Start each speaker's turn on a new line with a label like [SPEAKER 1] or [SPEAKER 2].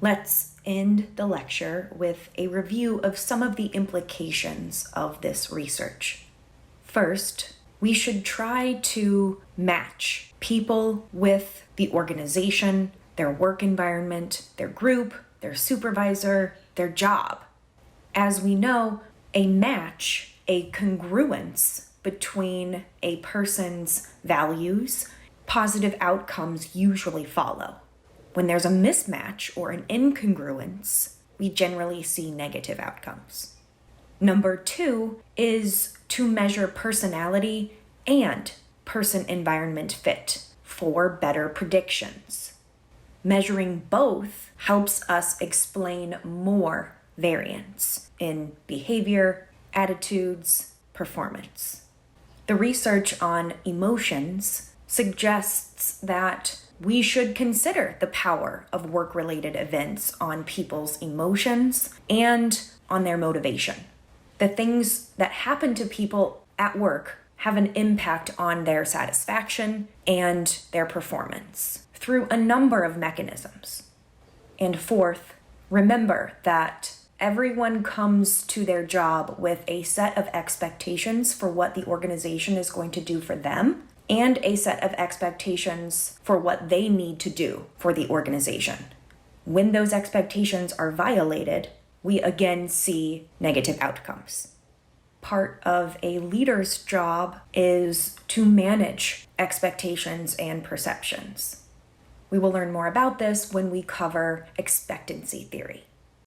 [SPEAKER 1] Let's end the lecture with a review of some of the implications of this research. First, we should try to match people with the organization, their work environment, their group, their supervisor, their job. As we know, a match, a congruence between a person's values, positive outcomes usually follow. When there's a mismatch or an incongruence, we generally see negative outcomes. Number 2 is to measure personality and person-environment fit for better predictions. Measuring both helps us explain more variance in behavior, attitudes, performance. The research on emotions suggests that we should consider the power of work-related events on people's emotions and on their motivation. The things that happen to people at work have an impact on their satisfaction and their performance through a number of mechanisms. And fourth, remember that everyone comes to their job with a set of expectations for what the organization is going to do for them and a set of expectations for what they need to do for the organization. When those expectations are violated, we again see negative outcomes. Part of a leader's job is to manage expectations and perceptions. We will learn more about this when we cover expectancy theory.